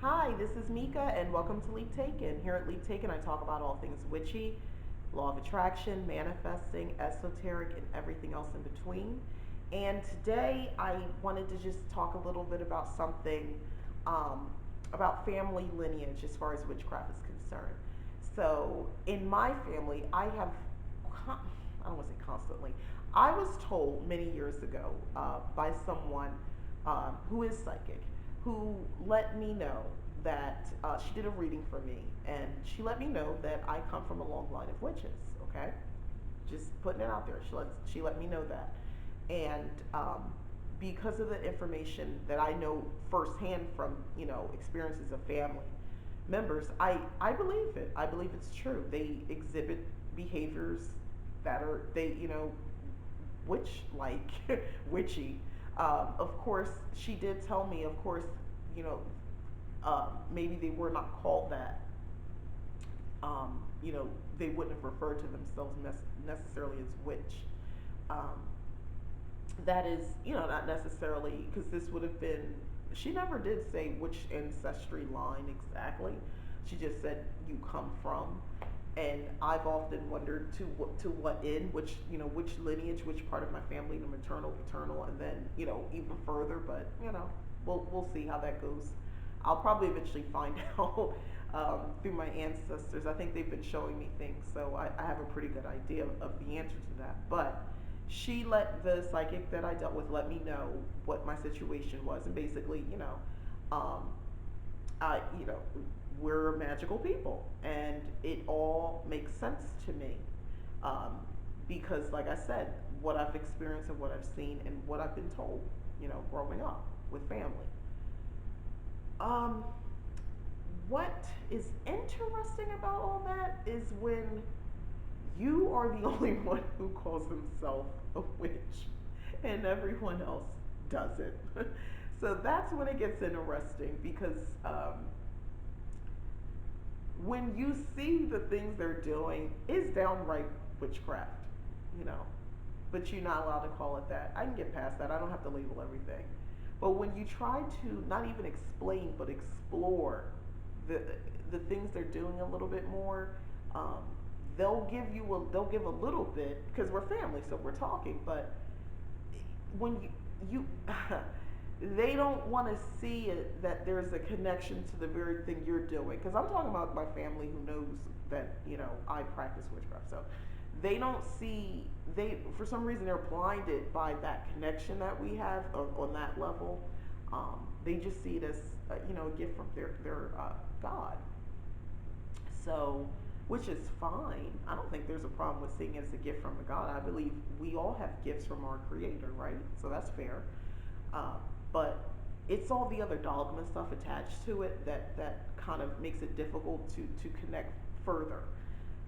Hi, this is Mika, and welcome to Leap Taken. Here at Leap Taken, I talk about all things witchy, law of attraction, manifesting, esoteric, and everything else in between. And today, I wanted to just talk a little bit about something um, about family lineage as far as witchcraft is concerned. So, in my family, I don't want to say constantly, I was told many years ago by someone who is psychic who let me know that she did a reading for me, and she let me know that I come from a long line of witches. Okay, just putting it out there. She let me know that, and because of the information that I know firsthand from experiences of family members, I believe it. I believe it's true. They exhibit behaviors that are witch like witchy. Of course, she did tell me. Of course, you know, maybe they were not called that. You know, they wouldn't have referred to themselves necessarily as witch. Um, that is, not necessarily because this would have been. She never did say which ancestry line exactly. She just said you come from, and I've often wondered to what end, which lineage, which part of my family, the maternal, paternal, and then even further. But we'll see how that goes. I'll probably eventually find out through my ancestors. I think they've been showing me things, so I have a pretty good idea of the answer to that. But she let the psychic that I dealt with let me know what my situation was, and basically, um, I, we're magical people, and it all makes sense to me, um, because, like I said, what I've experienced and what I've seen and what I've been told, growing up with family. Um, what is interesting about all that is when you are the only one who calls himself a witch, and everyone else doesn't. So that's when it gets interesting because when you see the things they're doing is downright witchcraft, you know. But you're not allowed to call it that. I can get past that. I don't have to label everything. But when you try to not even explain but explore the the things they're doing a little bit more, um, they'll give a little bit because we're family, so we're talking. But when you they don't want to see it that there's a connection to the very thing you're doing. Because I'm talking about my family who knows that I practice witchcraft, so they don't see they for some reason they're blinded by that connection that we have on that level. They just see it as a gift from their God. So, which is fine. I don't think there's a problem with seeing it as a gift from a God. I believe we all have gifts from our Creator, right? So that's fair. Uh, but it's all the other dogma stuff attached to it that kind of makes it difficult to connect further,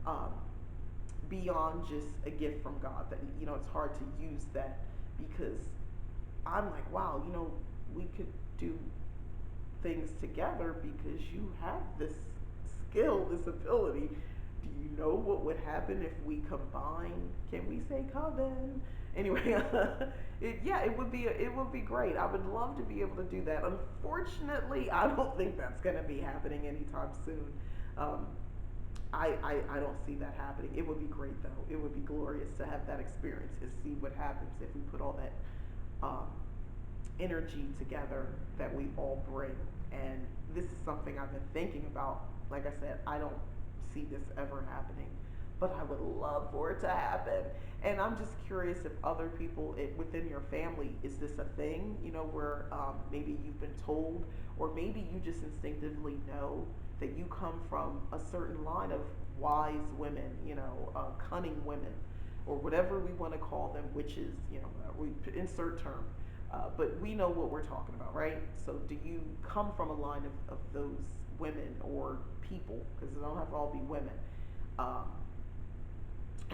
um, beyond just a gift from God. That it's hard to use that because I'm like, wow, we could do things together because you have this skill, this ability. Do you know what would happen if we combine? Can we say coven? Anyway, it would be great. I would love to be able to do that. Unfortunately, I don't think that's going to be happening anytime soon. Um, I don't see that happening. It would be great though. It would be glorious to have that experience and see what happens if we put all that um, energy together that we all bring. And this is something I've been thinking about. Like I said, I don't see this ever happening, but I would love for it to happen. And I'm just curious if other people within your family, is this a thing, where maybe you've been told, or maybe you just instinctively know that you come from a certain line of wise women, cunning women, or whatever we want to call them, witches, we insert term. But we know what we're talking about, right? So, do you come from a line of those women or people? Because it don't have to all be women. Um,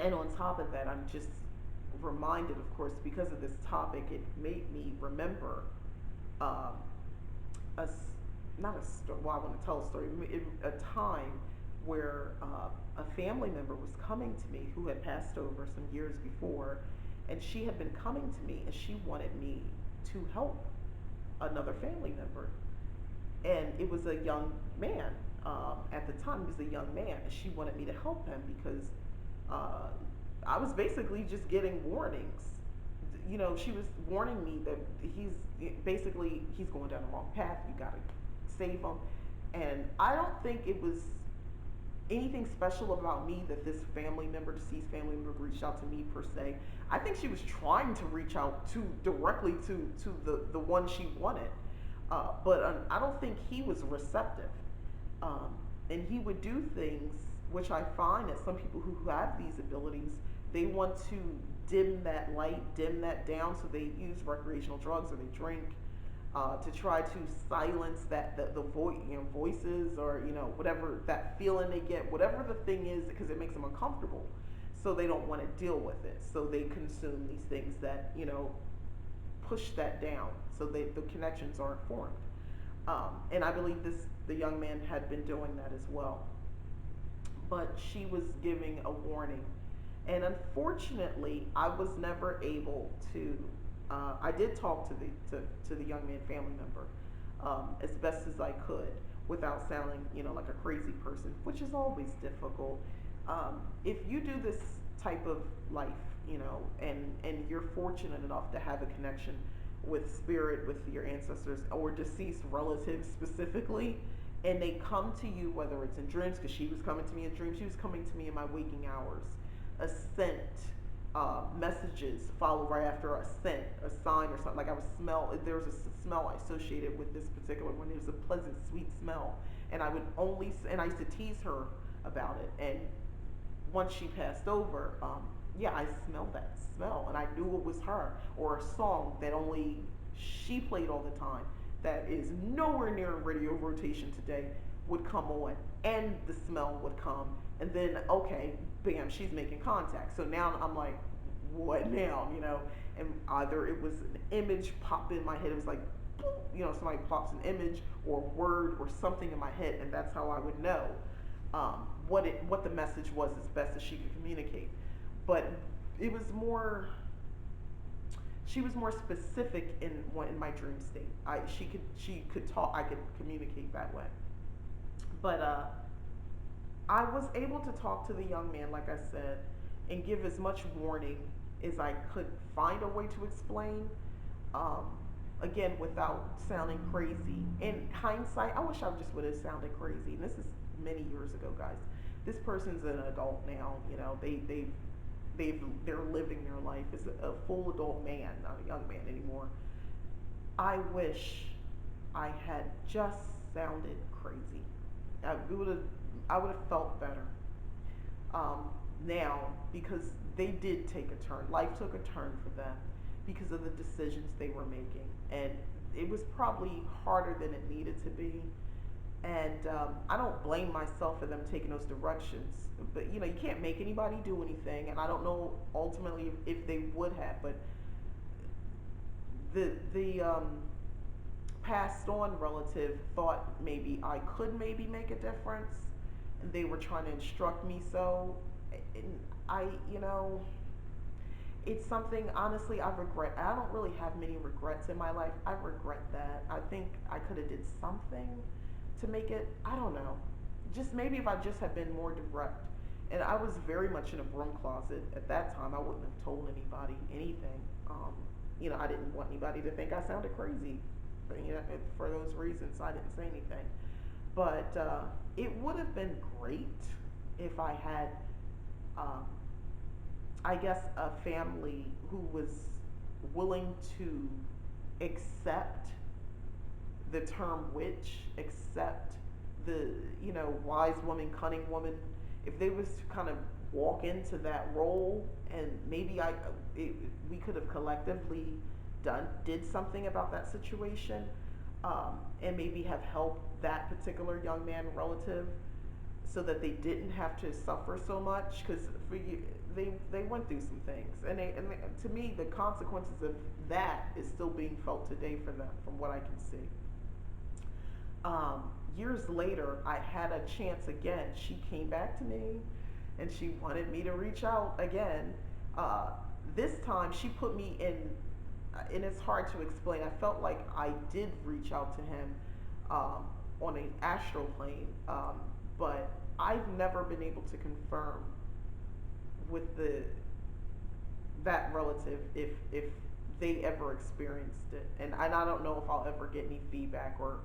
and on top of that, I'm just reminded, of course, because of this topic, it made me remember um, a not a story. Well, I want to tell a story. A time where a family member was coming to me who had passed over some years before, and she had been coming to me, and she wanted me to help another family member. and it was a young man. At the time, he was a young man, and she wanted me to help him because uh, I was basically just getting warnings. You know, she was warning me that he's going down the wrong path. You got to save him. And I don't think it was anything special about me that this family member, deceased family member, reached out to me per se. I think she was trying to reach out to directly to the one she wanted, but I don't think he was receptive. Um, and he would do things which I find that some people who have these abilities, they want to dim that light, dim that down, so they use recreational drugs or they drink to try to silence voices, or whatever that feeling they get, whatever the thing is, because it makes them uncomfortable. So they don't want to deal with it. So they consume these things that push that down, so the connections aren't formed. And I believe the young man had been doing that as well. But she was giving a warning, and unfortunately, I was never able to. I did talk to the young man family member as best as I could without sounding, like a crazy person, which is always difficult. If you do this type of life, and you're fortunate enough to have a connection with spirit, with your ancestors or deceased relatives specifically, and they come to you, whether it's in dreams, because she was coming to me in dreams, she was coming to me in my waking hours, a scent, messages follow right after a scent, a sign or something. Like I would smell, there was a smell I associated with this particular one. It was a pleasant, sweet smell, and I used to tease her about it. And once she passed over, yeah, I smelled that smell, and I knew it was her, or a song that only she played all the time, that is nowhere near in radio rotation today, would come on, and the smell would come, and then okay, bam, she's making contact. So now I'm like, what now? And either it was an image pop in my head, it was like, somebody pops an image or a word or something in my head, and that's how I would know what the message was as best as she could communicate. But it was more. She was more specific in my dream state. She could talk. I could communicate that way. But I was able to talk to the young man, like I said, and give as much warning as I could find a way to explain. Um, Again, without sounding crazy. In hindsight, I wish I just would have sounded crazy. And this is many years ago, guys. This person's an adult now. They're living their life as a full adult man, not a young man anymore. I wish I had just sounded crazy. I would have felt better. Now, because they did take a turn. Life took a turn for them because of the decisions they were making, and it was probably harder than it needed to be. And I don't blame myself for them taking those directions, but you can't make anybody do anything, and I don't know ultimately if they would have, but the passed on relative thought maybe I could maybe make a difference, and they were trying to instruct me so. And I, it's something, honestly, I regret. I don't really have many regrets in my life. I regret that. I think I could have did something to make it, I don't know, just maybe if I just had been more direct. And I was very much in a broom closet at that time. I wouldn't have told anybody anything. I didn't want anybody to think I sounded crazy. But, for those reasons, I didn't say anything. But it would have been great if I had, um, I guess, a family who was willing to accept the term witch, accept the wise woman, cunning woman. If they was to kind of walk into that role, and maybe we could have collectively did something about that situation, and maybe have helped that particular young man relative, so that they didn't have to suffer so much, because for you, they went through some things, and to me, the consequences of that is still being felt today for them, from what I can see. Years later, I had a chance again. She came back to me, and she wanted me to reach out again. This time, she put me in, and it's hard to explain. I felt like I did reach out to him, um, on an astral plane, but I've never been able to confirm with the that relative if they ever experienced it, and I don't know if I'll ever get any feedback or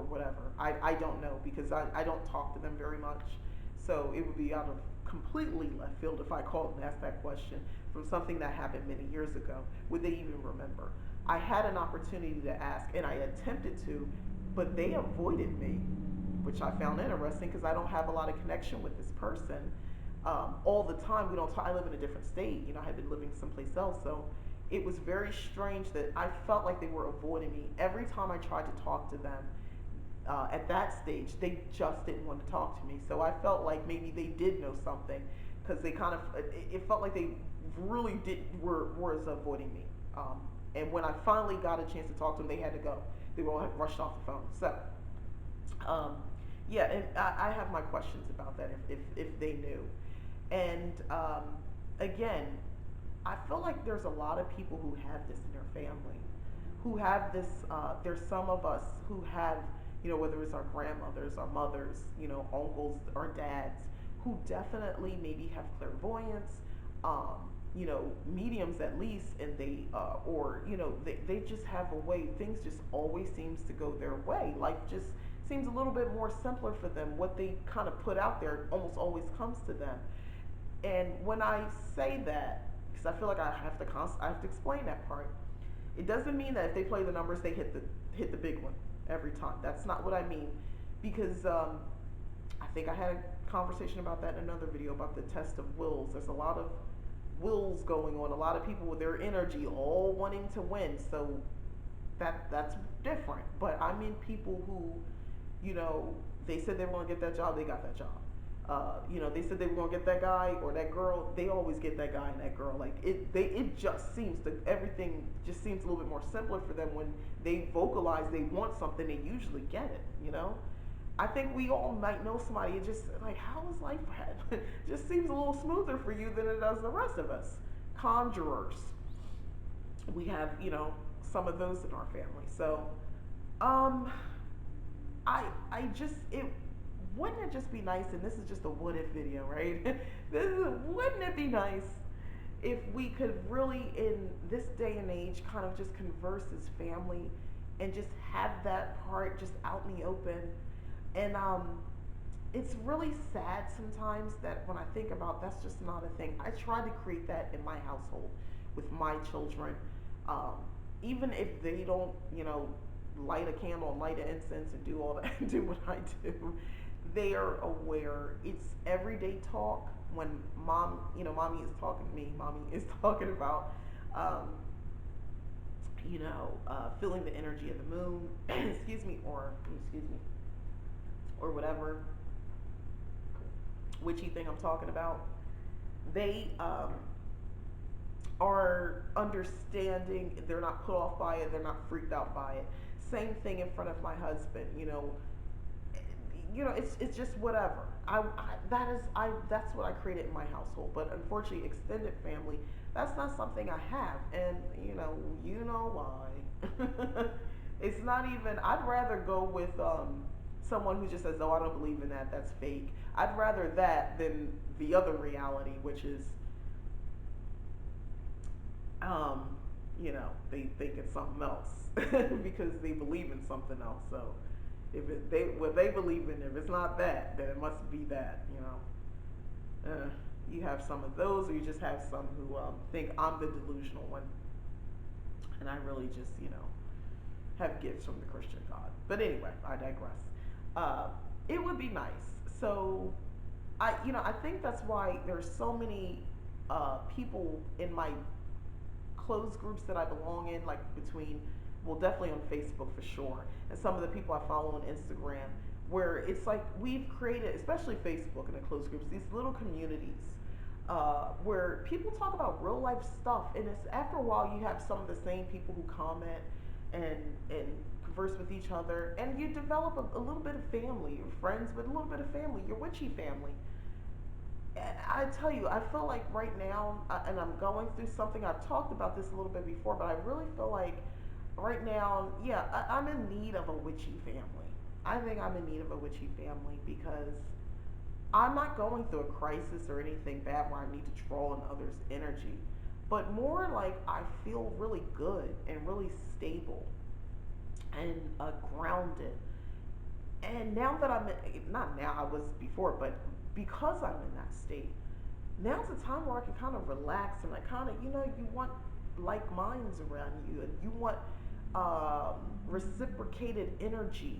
whatever. I don't know because I don't talk to them very much, so it would be out of completely left field if I called and asked that question from something that happened many years ago. Would they even remember? I had an opportunity to ask and I attempted to, but they avoided me, which I found interesting because I don't have a lot of connection with this person all the time. We don't. I live in a different state. You know, I had been living someplace else, so it was very strange that I felt like they were avoiding me every time I tried to talk to them. At that stage, they just didn't want to talk to me. So I felt like maybe they did know something because they kind of. It felt like they really did was avoiding me. And when I finally got a chance to talk to them, they had to go. They were all rushed off the phone. So um, yeah, and I have my questions about that if they knew. And again, I feel like there's a lot of people who have this in their family, who have this. There's some of us who have, you know, whether it's our grandmothers, our mothers, you know, uncles, or dads, who definitely maybe have clairvoyance, you know, mediums at least, and they, or, you know, they just have a way, things just always seems to go their way. Life just seems a little bit more simpler for them. What they kind of put out there almost always comes to them. And when I say that, because I feel like I have to explain that part. It doesn't mean that if they play the numbers, they hit the big one every time. That's not what I mean, because I think I had a conversation about that in another video about the test of wills. There's a lot of wills going on. A lot of people with their energy all wanting to win. So that's different. But I mean people who, you know, they said they were going to get that job, they got that job. You know, they said they were gonna get that guy or that girl. They always get that guy and that girl. Like it just seems to everything just seems a little bit more simpler for them when they vocalize they want something. They usually get it. You know, I think we all might know somebody. It just like how is life? Just seems a little smoother for you than it does the rest of us. Conjurers, we have, you know, some of those in our family. So, um, I just it wouldn't it just be nice, and this is just a what if video, right? Wouldn't it be nice if we could really, in this day and age, kind of just converse as family and just have that part just out in the open? And it's really sad sometimes that when I think about that's just not a thing. I try to create that in my household with my children, um, even if they don't, you know, light a candle and light an incense and do all that, do what I do. They are aware. It's everyday talk. When mom, you know, mommy is talking to me, mommy is talking about, you know, feeling the energy of the moon, excuse me, or whatever witchy thing I'm talking about. They are understanding. They're not put off by it. They're not freaked out by it. Same thing in front of my husband. It's just whatever. That's what I created in my household. But unfortunately, extended family, that's not something I have, and you know why. It's not even. I'd rather go with someone who just says, "Oh, I don't believe in that. That's fake." I'd rather that than the other reality, which is, they think it's something else because they believe in something else. So what they believe in, if it's not that, then it must be that. You have some of those, or you just have some who think I'm the delusional one, and I really just have gifts from the Christian God. But anyway, I digress. It would be nice. So I think that's why there's so many people in my closed groups that I belong in, like definitely on Facebook for sure, and some of the people I follow on Instagram, where it's like we've created, especially Facebook and the closed groups, these little communities where people talk about real life stuff, and it's after a while you have some of the same people who comment and converse with each other, and you develop a little bit of family, your friends with a little bit of family, your witchy family. And I tell you, I feel like right now, and I'm going through something. I've talked about this a little bit before, but I really feel like right now, yeah, I'm in need of a witchy family. I think I'm in need of a witchy family because I'm not going through a crisis or anything bad where I need to draw on others' energy, but more like I feel really good and really stable and grounded. And now that not now, I was before, but because I'm in that state, now's the time where I can kind of relax and I kind of, you want like minds around you and you want reciprocated energy.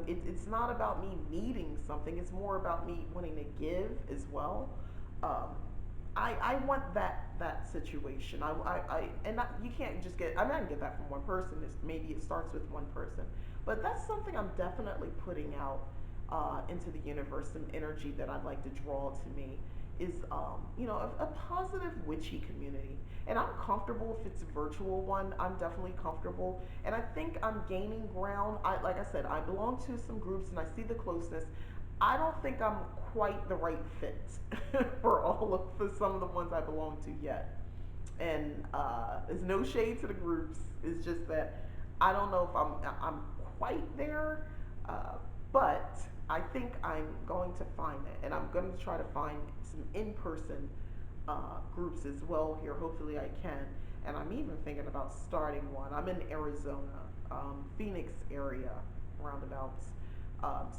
It's not about me needing something, it's more about me wanting to give as well. Um, I want that situation. And not, you can't just get. I mean, I can get that from one person. Maybe it starts with one person, but that's something I'm definitely putting out into the universe. Some energy that I'd like to draw to me is, a positive witchy community. And I'm comfortable if it's a virtual one. I'm definitely comfortable, and I think I'm gaining ground. Like I said, I belong to some groups, and I see the closeness. I don't think I'm quite the right fit for some of the ones I belong to yet. And there's no shade to the groups. It's just that I don't know if I'm quite there, uh, but I think I'm going to find it, and I'm going to try to find some in-person groups as well here. Hopefully, I can. And I'm even thinking about starting one. I'm in Arizona, Phoenix area, roundabouts.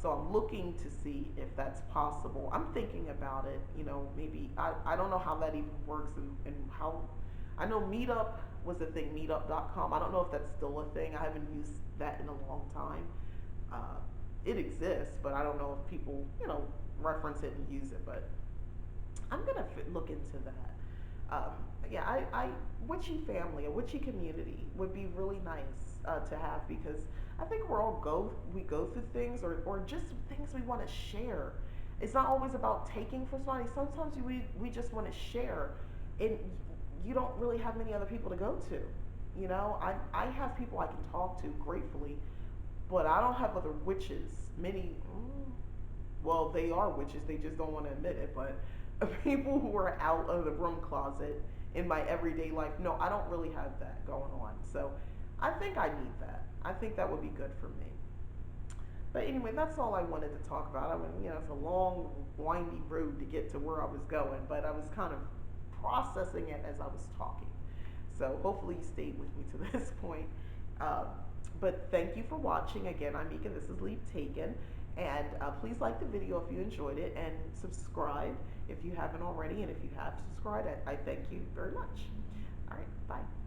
So I'm looking to see if that's possible. I'm thinking about it. Maybe I don't know how that even works and how. I know Meetup was a thing, meetup.com. I don't know if that's still a thing. I haven't used that in a long time. Uh, it exists, but I don't know if people, reference it and use it. But I'm gonna look into that. Um, yeah, witchy family, a witchy community would be really nice to have because I think we go through things or just things we want to share. It's not always about taking from somebody. Sometimes we just want to share, and you don't really have many other people to go to. I have people I can talk to gratefully, but I don't have other witches. Many, well, they are witches. They just don't want to admit it. But people who are out of the broom closet in my everyday life, no, I don't really have that going on. So I think I need that. I think that would be good for me. But anyway, that's all I wanted to talk about. I mean, it's a long, windy road to get to where I was going, but I was kind of processing it as I was talking. So hopefully you stayed with me to this point. Um, but thank you for watching. Again, I'm Mika. This is Leave Taken. And please like the video if you enjoyed it and subscribe if you haven't already. And if you have subscribed, I thank you very much. All right, bye.